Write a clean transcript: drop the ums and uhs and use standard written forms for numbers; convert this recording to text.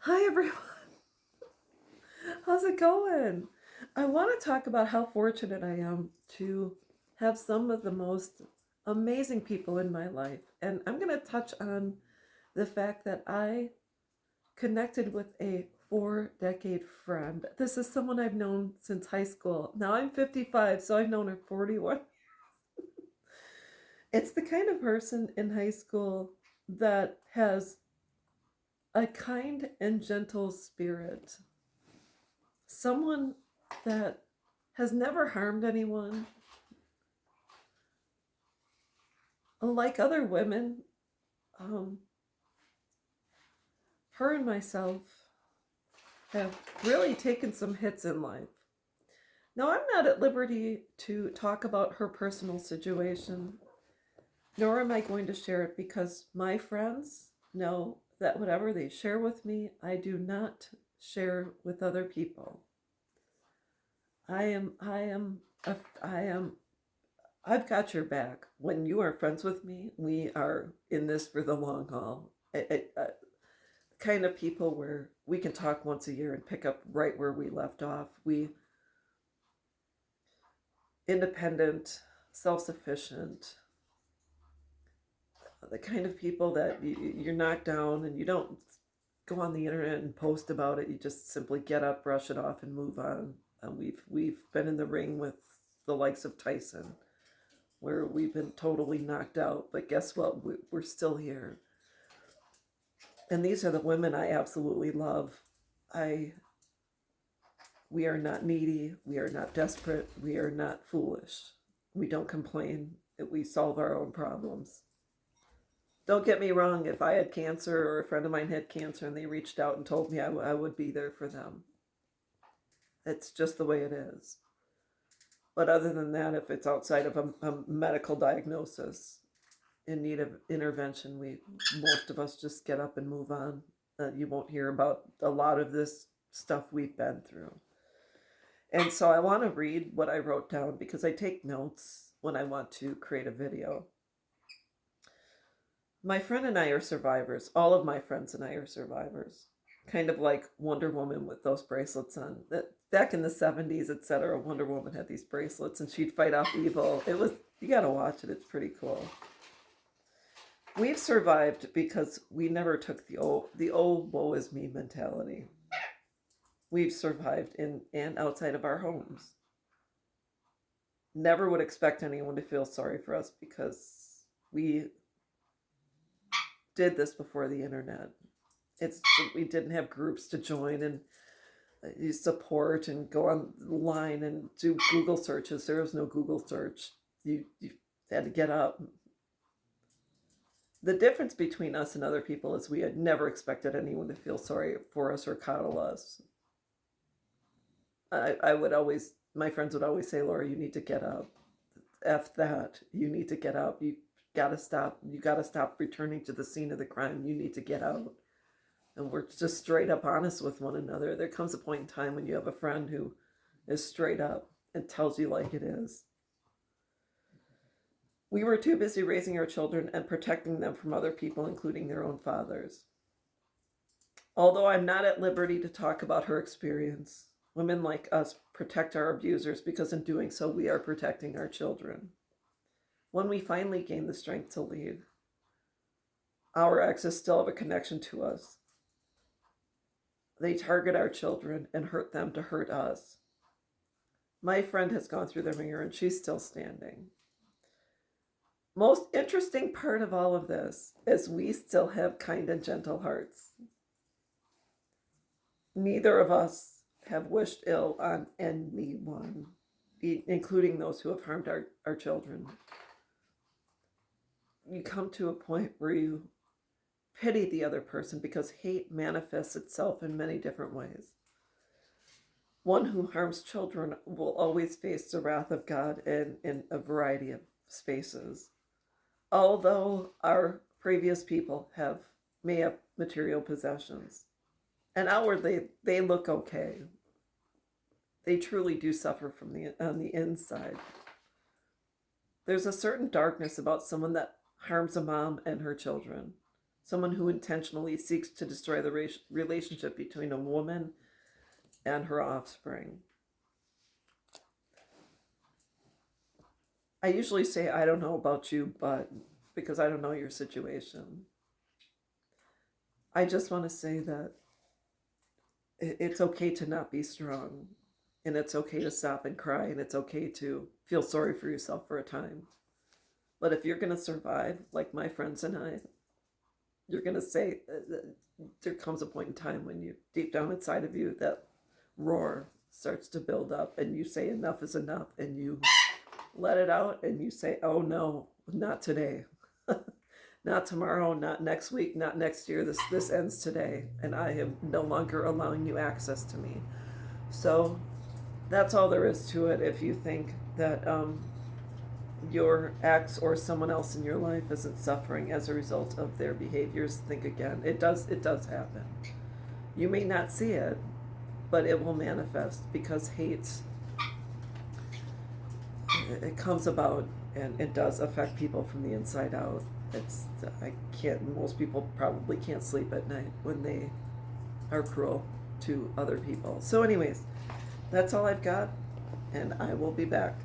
Hi, everyone. How's it going? I want to talk about how fortunate I am to have some of the most amazing people in my life. And I'm going to touch on the fact that I connected with a 4 decade friend. This is someone I've known since high school. Now I'm 55, so I've known her 41. It's the kind of person in high school that has a kind and gentle spirit, someone that has never harmed anyone. Like other women, um, her and myself have really taken some hits in life. Now, I'm not at liberty to talk about her personal situation, nor am I going to share it because my friends know that whatever they share with me, I do not share with other people. I am, I am I've got your back. When you are friends with me, we are in this for the long haul. Kind of people where we can talk once a year and pick up right where we left off. We independent, self-sufficient, the kind of people that you're knocked down and you don't go on the internet and post about it. You just simply get up, brush it off, and move on. We've been in the ring with the likes of Tyson, where we've been totally knocked out. But guess what? We're still here. And these are the women I absolutely love. I We are not needy, we are not desperate, we are not foolish. We don't complain. We solve our own problems. Don't get me wrong, if I had cancer or a friend of mine had cancer and they reached out and told me I would be there for them. It's just the way it is. But other than that, if it's outside of a medical diagnosis in need of intervention, most of us just get up and move on. You won't hear about a lot of this stuff we've been through. And so I want to read what I wrote down because I take notes when I want to create a video. My friend and I are survivors. All of my friends and I are survivors. Kind of like Wonder Woman with those bracelets on. Back in the 70s, etc., Wonder Woman had these bracelets and she'd fight off evil. You got to watch it. It's pretty cool. We've survived because we never took the old woe is me mentality. We've survived in and outside of our homes. Never would expect anyone to feel sorry for us because we did this before the internet. It's We didn't have groups to join and you support and go online and do Google searches. There was no Google search. You had to get up. The difference between us and other people is we had never expected anyone to feel sorry for us or coddle us. I would always, my friends would always say, Laura, you need to get up. F that. You need to get up. You gotta stop. You gotta stop returning to the scene of the crime. You need to get out. And we're just straight up honest with one another. There comes a point in time when you have a friend who is straight up and tells you like it is. We were too busy raising our children and protecting them from other people, including their own fathers. Although I'm not at liberty to talk about her experience, women like us protect our abusers because in doing so, we are protecting our children. When we finally gain the strength to leave, our exes still have a connection to us. They target our children and hurt them to hurt us. My friend has gone through the ringer and she's still standing. Most interesting part of all of this is we still have kind and gentle hearts. Neither of us have wished ill on anyone, including those who have harmed our children. You come to a point where you pity the other person because hate manifests itself in many different ways. One who harms children will always face the wrath of God in a variety of spaces. Although our previous people may have material possessions, and outwardly they look okay, they truly do suffer from on the inside. There's a certain darkness about someone that harms a mom and her children. someone who intentionally seeks to destroy the relationship between a woman and her offspring. I usually say, I don't know about you, but because I don't know your situation. I just want to say that it's okay to not be strong, and it's okay to stop and cry, and it's okay to feel sorry for yourself for a time. But if you're going to survive, like my friends and I, you're going to say, there comes a point in time when you, deep down inside of you, that roar starts to build up, and you say enough is enough, and you let it out, and you say, oh no, not today. Not tomorrow, not next week, not next year. This ends today, and I am no longer allowing you access to me. So that's all there is to it. If you think that your ex or someone else in your life isn't suffering as a result of their behaviors, think again. It does happen. You may not see it, but it will manifest, because hate, it comes about, and it does affect people from the inside out. Most people probably can't sleep at night when they are cruel to other people. So anyways, that's all I've got, and I will be back.